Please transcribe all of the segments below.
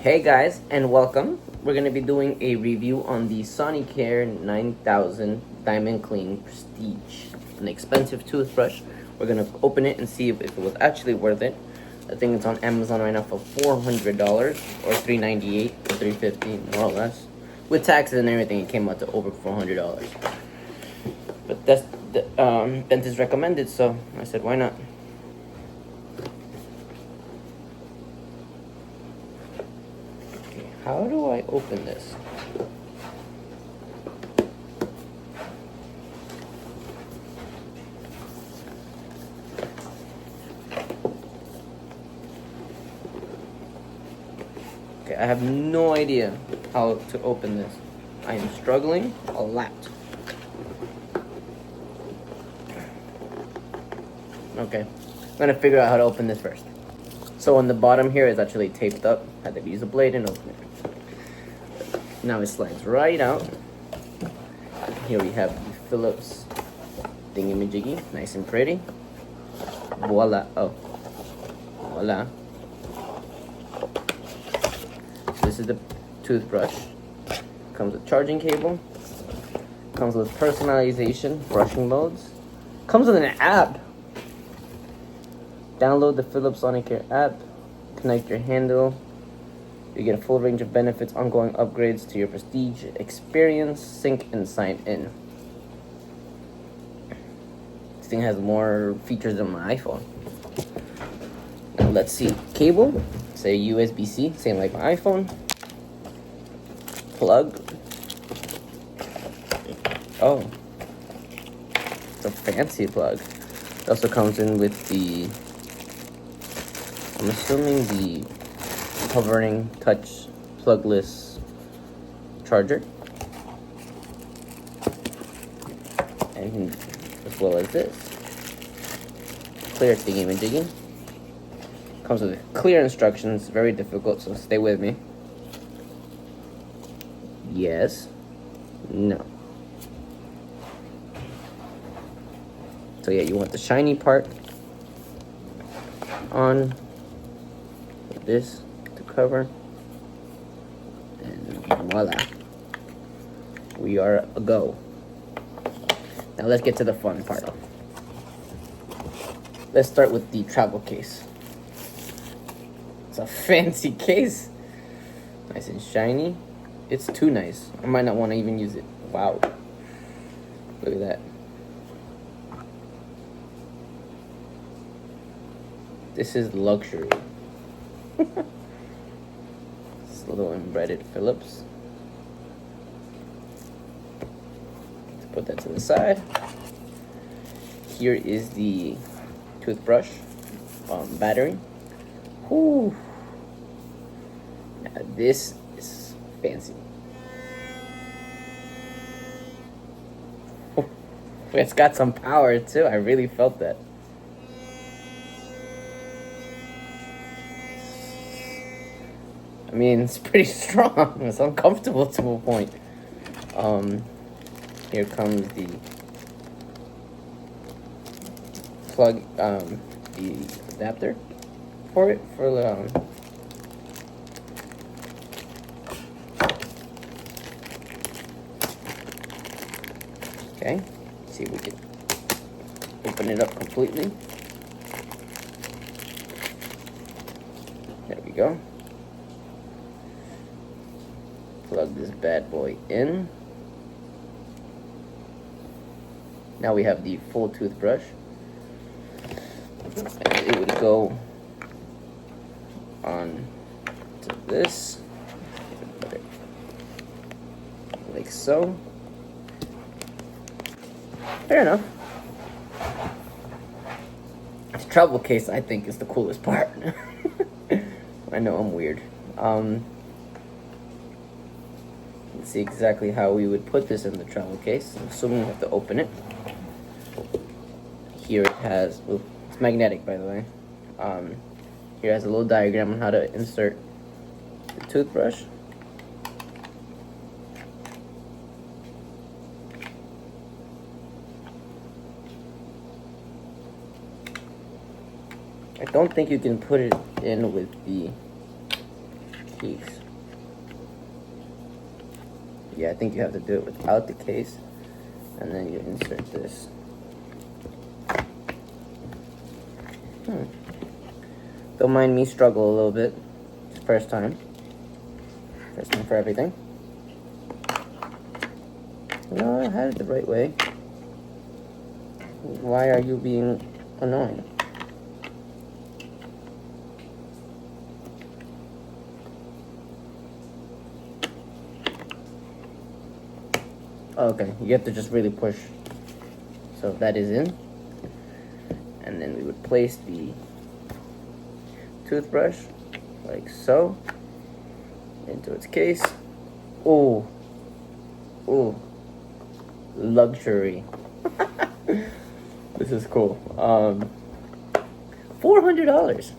Hey guys, and welcome. We're going to be doing a review on the Sonicare 9000 Diamond Clean Prestige. An expensive toothbrush. We're going to open it and see if it was actually worth it. I think it's on Amazon right now for $400 or $398 or $350, more or less. With taxes and everything, it came out to over $400. But that's the dentist recommended, so I said, why not? How do I open this? Okay, I have no idea how to open this. I am struggling a lot. Okay, I'm gonna figure out how to open this first. So on the bottom here is actually taped up. I had to use a blade and open it. Now it slides right out. Here we have the Philips thingamajiggy, nice and pretty. Voila! Oh, voila! So this is the toothbrush. Comes with charging cable. Comes with personalization, brushing modes. Comes with an app. Download the Philips Sonicare app. Connect your handle. You get a full range of benefits, ongoing upgrades to your Prestige experience, sync and sign in. This thing has more features than my iPhone. Now let's see. Cable, say USB-C, same like my iPhone. Plug. Oh, it's a fancy plug. It also comes in with the, I'm assuming the hovering touch plugless charger, and as well as this clear thingy-majiggy. Comes with clear instructions, very difficult, so stay with me. Yes, no. So yeah, you want the shiny part on this cover, and voila, we are a go. Now let's get to the fun part. Let's start with the travel case. It's a fancy case, nice and shiny. It's too nice. I might not want to even use it. Wow, look at that. This is luxury. A little embedded Philips. Let's put that to the side. Here is the toothbrush battery. Whew. Now this is fancy. It's got some power too. I really felt that. I mean, it's pretty strong. It's uncomfortable to a point. Here comes the plug, the adapter for it, for okay, let's see if we can open it up completely. There we go. Plug this bad boy in. Now we have the full toothbrush. And it would go on to this. Put it like so. Fair enough. This travel case, I think, is the coolest part. I know I'm weird. Let's see exactly how we would put this in the travel case. I'm assuming we have to open it. Here it has, ooh, it's magnetic, by the way. Here it has a little diagram on how to insert the toothbrush. I don't think you can put it in with the case. Yeah, I think you have to do it without the case, and then you insert this. Don't mind me struggle a little bit. It's first time for everything. No, I had it the right way. Why are you being annoying? Okay, you have to just really push. So that is in. And then we would place the toothbrush like so into its case. Oh, oh, luxury. This is cool. $400.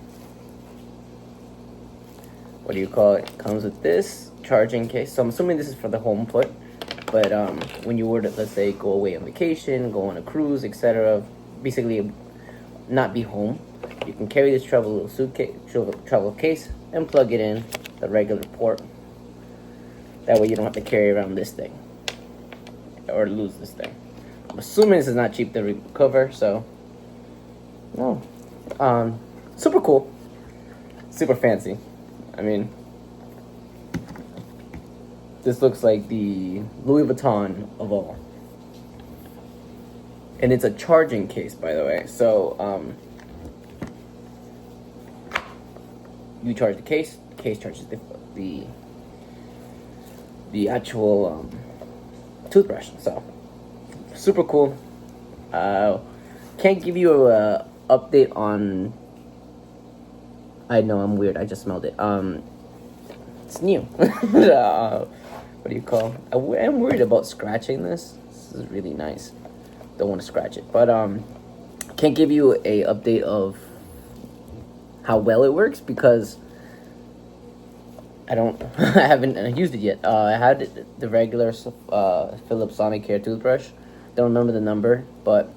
What do you call it? Comes with this charging case. So I'm assuming this is for the home put. But when you were to, let's say, go away on vacation, go on a cruise, etc., basically not be home, you can carry this travel case and plug it in the regular port. That way you don't have to carry around this thing or lose this thing. I'm assuming this is not cheap to recover, so no. Super cool, super fancy. I mean, this looks like the Louis Vuitton of all. And it's a charging case, by the way. So, you charge the case charges the actual toothbrush. So, super cool. Can't give you a update on... I know, I'm weird. I just smelled it. It's new. What do you call? I'm worried about scratching this. This is really nice. Don't want to scratch it, but can't give you a update of how well it works because I haven't used it yet. I had the regular Philips Sonicare toothbrush. Don't remember the number, but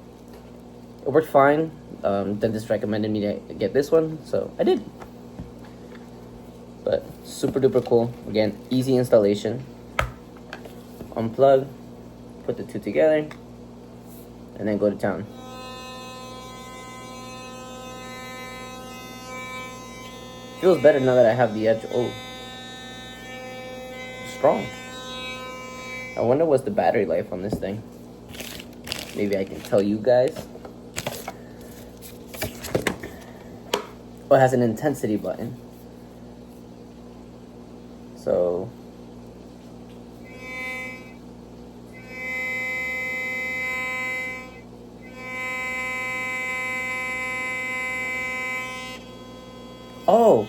it worked fine. Dentist recommended me to get this one, so I did. But super duper cool. Again, easy installation. Unplug, put the two together, and then go to town. Feels better now that I have the edge. Oh, strong. I wonder what's the battery life on this thing. Maybe I can tell you guys. Oh, it has an intensity button. So oh,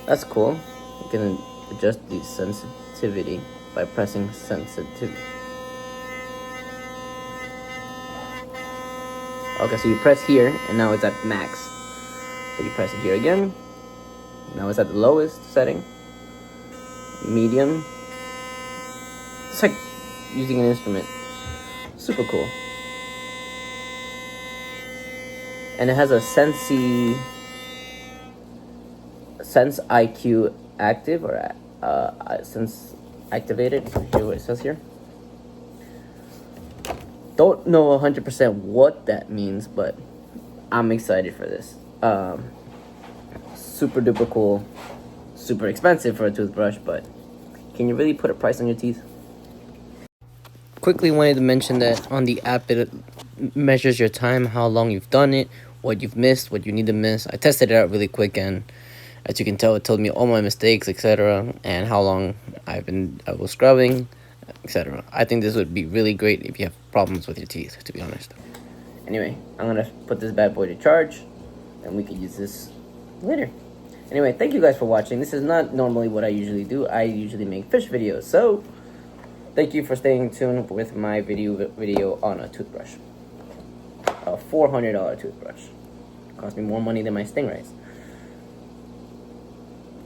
that's cool. You can adjust the sensitivity by pressing sensitivity. Okay, so you press here, and now it's at max. So you press it here again. Now it's at the lowest setting. Medium. It's like using an instrument. Super cool. And it has a senseIQ active or sense activated. Here's what it says here. Don't know 100% what that means, but I'm excited for this. Super duper cool. Super expensive for a toothbrush, but can you really put a price on your teeth? Quickly wanted to mention that on the app it measures your time, how long you've done it, what you've missed, what you need to miss. I tested it out really quick, and as you can tell, it told me all my mistakes, etc., and how long I was scrubbing, etc. I think this would be really great if you have problems with your teeth, to be honest. Anyway, I'm gonna put this bad boy to charge, and we can use this later. Anyway, thank you guys for watching. This is not normally what I usually do. I usually make fish videos, so thank you for staying tuned with my video on a toothbrush. A $400 toothbrush. Cost me more money than my Stingrays.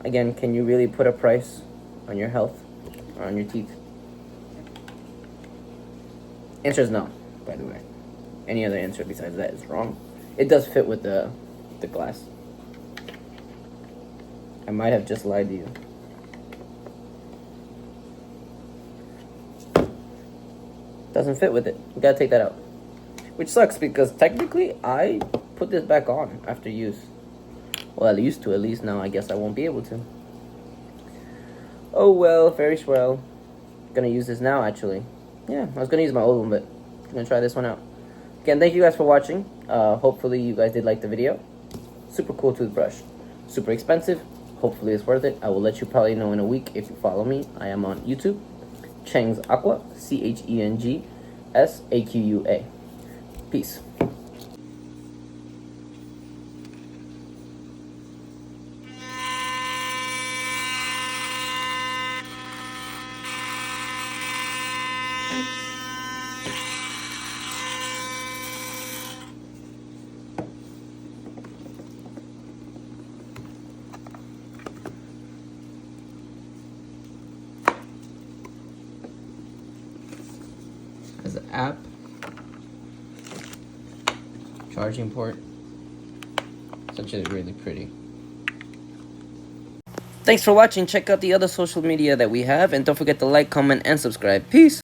Again, can you really put a price on your health or on your teeth? Answer is no, by the way. Any other answer besides that is wrong. It does fit with the glass. I might have just lied to you. Doesn't fit with it. You gotta take that out. Which sucks because technically I put this back on after use. Well, I used to at least. Now I guess I won't be able to. Oh well, very swell. Gonna use this now actually. Yeah, I was gonna use my old one, but I'm gonna try this one out. Again, thank you guys for watching. Hopefully you guys did like the video. Super cool toothbrush. Super expensive. Hopefully it's worth it. I will let you probably know in a week if you follow me. I am on YouTube. CHENG'S Aqua. CHENG'S Peace. Has an app, charging port. It's actually really pretty. Thanks for watching. Check out the other social media that we have, and don't forget to like, comment, and subscribe. Peace.